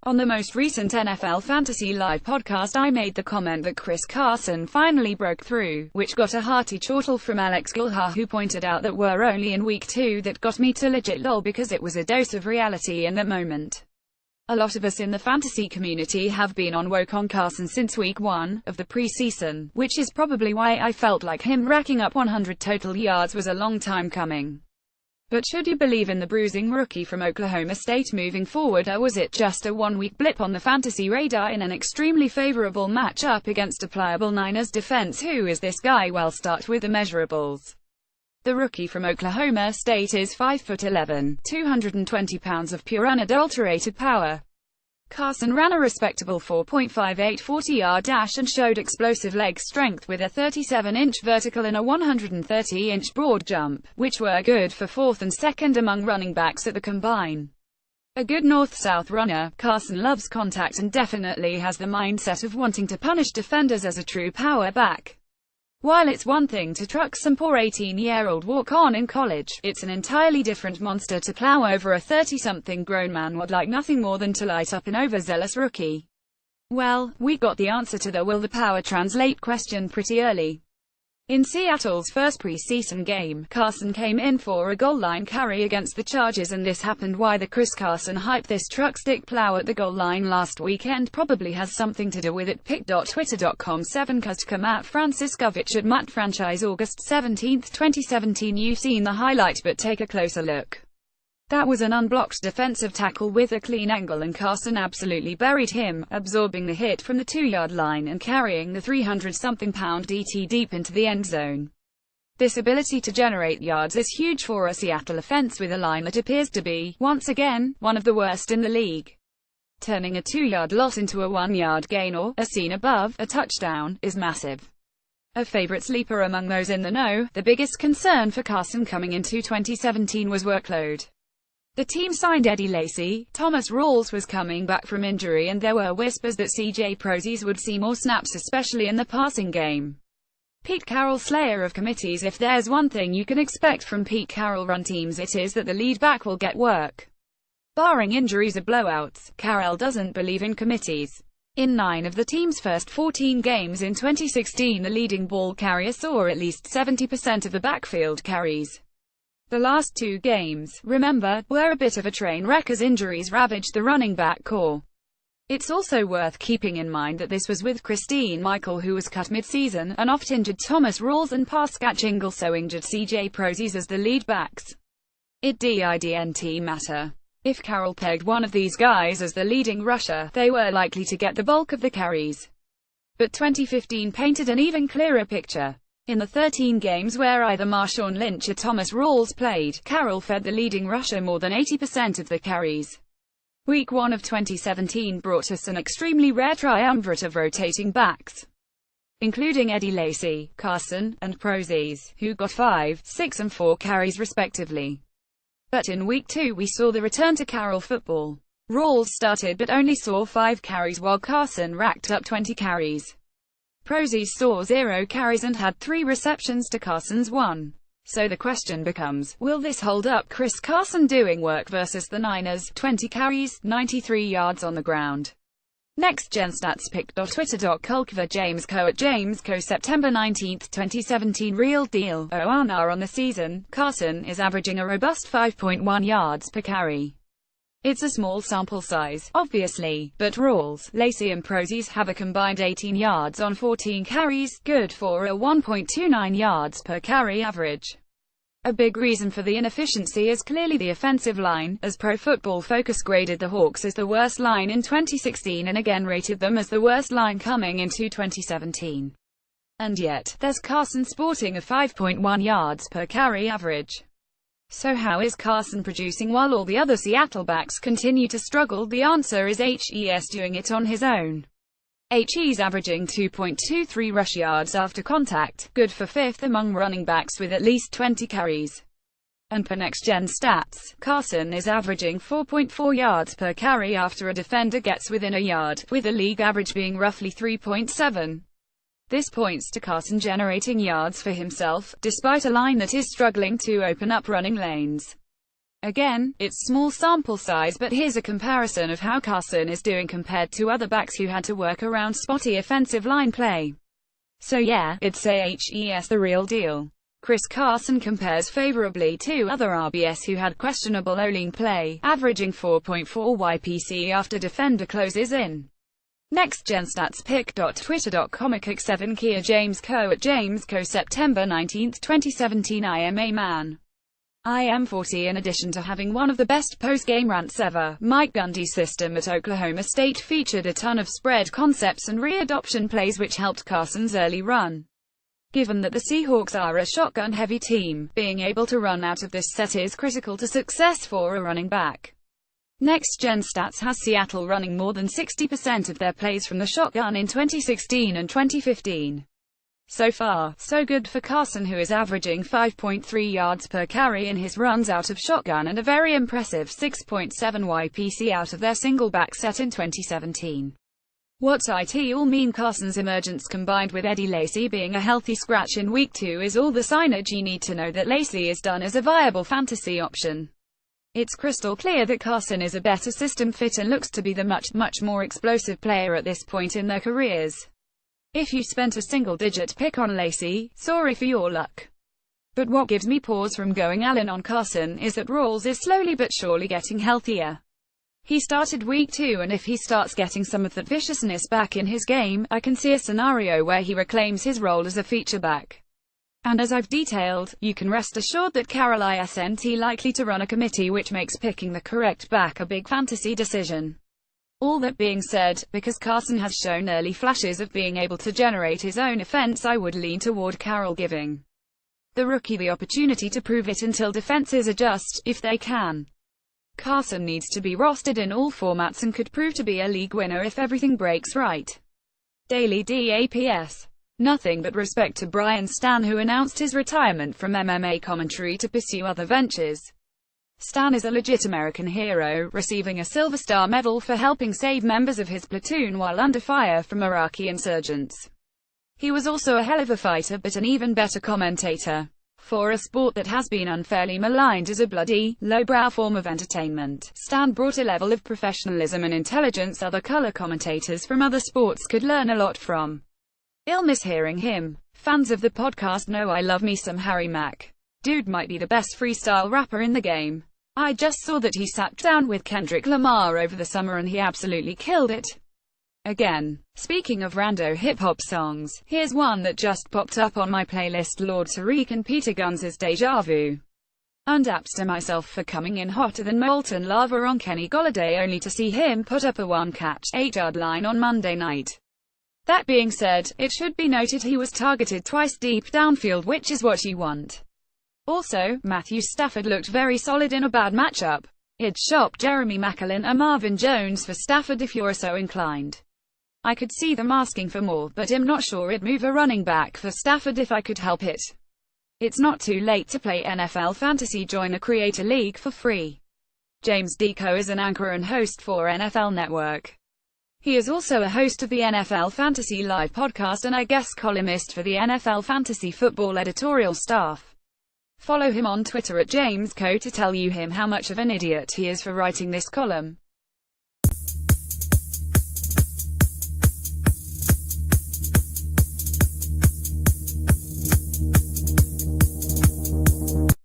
On the most recent NFL Fantasy Live podcast, I made the comment that Chris Carson finally broke through, which got a hearty chortle from Alex Gulha, who pointed out that we're only in week 2 that got me to legit lol because it was a dose of reality in that moment. A lot of us in the fantasy community have been on woke on Carson since week 1 of the preseason, which is probably why I felt like him racking up 100 total yards was a long time coming. But should you believe in the bruising rookie from Oklahoma State moving forward, or was it just a one-week blip on the fantasy radar in an extremely favorable matchup against a pliable Niners defense? Who is this guy? Well, start with the measurables. The rookie from Oklahoma State is 5'11", 220 pounds of pure unadulterated power. Carson ran a respectable 4.58 40-yard dash and showed explosive leg strength with a 37-inch vertical and a 130-inch broad jump, which were good for 4th and 2nd among running backs at the combine. A good north-south runner, Carson loves contact and definitely has the mindset of wanting to punish defenders as a true power back. While it's one thing to truck some poor 18-year-old walk-on in college, it's an entirely different monster to plow over a 30-something grown man would like nothing more than to light up an overzealous rookie. Well, we got the answer to the will the power translate question pretty early. In Seattle's first preseason game, Carson came in for a goal line carry against the Chargers, and this happened. Why the Chris Carson hype this truck stick plow at the goal line last weekend probably has something to do with it. Pic.twitter.com 7 Kustka Matt Franciscovich at Matt Franchise August 17, 2017. You've seen the highlight, but take a closer look. That was an unblocked defensive tackle with a clean angle, and Carson absolutely buried him, absorbing the hit from the 2-yard line and carrying the 300-something-pound DT deep into the end zone. This ability to generate yards is huge for a Seattle offense with a line that appears to be, once again, one of the worst in the league. Turning a 2-yard loss into a 1-yard gain, or, as seen above, a touchdown, is massive. A favorite sleeper among those in the know, the biggest concern for Carson coming into 2017 was workload. The team signed Eddie Lacy. Thomas Rawls was coming back from injury, and there were whispers that CJ Prosise would see more snaps, especially in the passing game. Pete Carroll, slayer of committees. If there's one thing you can expect from Pete Carroll run teams, it is that the lead back will get work. Barring injuries or blowouts, Carroll doesn't believe in committees. In 9 of the team's first 14 games in 2016, the leading ball carrier saw at least 70% of the backfield carries. The last 2 games, remember, were a bit of a train wreck as injuries ravaged the running back core. It's also worth keeping in mind that this was with Christine Michael, who was cut mid-season, and oft-injured Thomas Rawls and Pascal also injured CJ Prosise as the lead backs. It didn't matter. If Carroll pegged one of these guys as the leading rusher, they were likely to get the bulk of the carries. But 2015 painted an even clearer picture. In the 13 games where either Marshawn Lynch or Thomas Rawls played, Carroll fed the leading rusher more than 80% of the carries. Week 1 of 2017 brought us an extremely rare triumvirate of rotating backs, including Eddie Lacy, Carson, and Prosise, who got 5, 6 and 4 carries respectively. But in Week 2 we saw the return to Carroll football. Rawls started but only saw 5 carries while Carson racked up 20 carries. Prosise saw 0 carries and had 3 receptions to Carson's 1. So the question becomes, will this hold up? Chris Carson doing work versus the Niners, 20 carries, 93 yards on the ground. Next Gen Stats. Pic.twitter.culkva James Co at James Co September 19, 2017. Real deal. ONR on the season, Carson is averaging a robust 5.1 yards per carry. It's a small sample size, obviously, but Rawls, Lacy and Prosise have a combined 18 yards on 14 carries, good for a 1.29 yards per carry average. A big reason for the inefficiency is clearly the offensive line, as Pro Football Focus graded the Hawks as the worst line in 2016 and again rated them as the worst line coming into 2017. And yet, there's Carson sporting a 5.1 yards per carry average. So how is Carson producing while all the other Seattle backs continue to struggle? The answer is he's doing it on his own. He's averaging 2.23 rush yards after contact, good for 5th among running backs with at least 20 carries. And per Next Gen Stats, Carson is averaging 4.4 yards per carry after a defender gets within a yard, with the league average being roughly 3.7. This points to Carson generating yards for himself, despite a line that is struggling to open up running lanes. Again, it's small sample size, but here's a comparison of how Carson is doing compared to other backs who had to work around spotty offensive line play. So yeah, it's seahawks the real deal. Chris Carson compares favorably to other RBS who had questionable O-line play, averaging 4.4 YPC after defender closes in. Next Gen Stats pic.twitter.com/7 Kia James Co at James Co September 19, 2017 I am a man. I am 40. In addition to having one of the best post-game rants ever, Mike Gundy's system at Oklahoma State featured a ton of spread concepts and re-adoption plays which helped Carson's early run. Given that the Seahawks are a shotgun-heavy team, being able to run out of this set is critical to success for a running back. Next Gen Stats has Seattle running more than 60% of their plays from the shotgun in 2016 and 2015. So far, so good for Carson, who is averaging 5.3 yards per carry in his runs out of shotgun and a very impressive 6.7 YPC out of their single back set in 2017. What's it all mean? Carson's emergence combined with Eddie Lacy being a healthy scratch in week 2 is all the signage you need to know that Lacy is done as a viable fantasy option. It's crystal clear that Carson is a better system fit and looks to be the much more explosive player at this point in their careers. If you spent a single-digit pick on Lacy, sorry for your luck. But what gives me pause from going Allen on Carson is that Rawls is slowly but surely getting healthier. He started week 2, and if he starts getting some of that viciousness back in his game, I can see a scenario where he reclaims his role as a feature back. And as I've detailed, you can rest assured that Carol isn't likely to run a committee which makes picking the correct back a big fantasy decision. All that being said, because Carson has shown early flashes of being able to generate his own offense, I would lean toward Carroll giving the rookie the opportunity to prove it until defenses adjust, if they can. Carson needs to be rostered in all formats and could prove to be a league winner if everything breaks right. Daily DAPS. Nothing but respect to Brian Stan, who announced his retirement from MMA commentary to pursue other ventures. Stan is a legit American hero, receiving a Silver Star Medal for helping save members of his platoon while under fire from Iraqi insurgents. He was also a hell of a fighter, but an even better commentator. For a sport that has been unfairly maligned as a bloody, lowbrow form of entertainment, Stan brought a level of professionalism and intelligence other color commentators from other sports could learn a lot from. I'll miss hearing him. Fans of the podcast know I love me some Harry Mack. Dude might be the best freestyle rapper in the game. I just saw that he sat down with Kendrick Lamar over the summer and he absolutely killed it. Again, speaking of rando hip-hop songs, here's one that just popped up on my playlist: Lord Tariq and Peter Guns' Deja Vu. Undaps to myself for coming in hotter than molten lava on Kenny Golladay, only to see him put up a one-catch, 8-yard line on Monday night. That being said, it should be noted he was targeted twice deep downfield, which is what you want. Also, Matthew Stafford looked very solid in a bad matchup. I'd shop Jeremy Maclin or Marvin Jones for Stafford if you're so inclined. I could see them asking for more, but I'm not sure I'd move a running back for Stafford if I could help it. It's not too late to play NFL Fantasy. Join a creator league for free. James Deco is an anchor and host for NFL Network. He is also a host of the NFL Fantasy Live podcast and a guest columnist for the NFL Fantasy Football editorial staff. Follow him on Twitter at JamesCo to tell you him how much of an idiot he is for writing this column.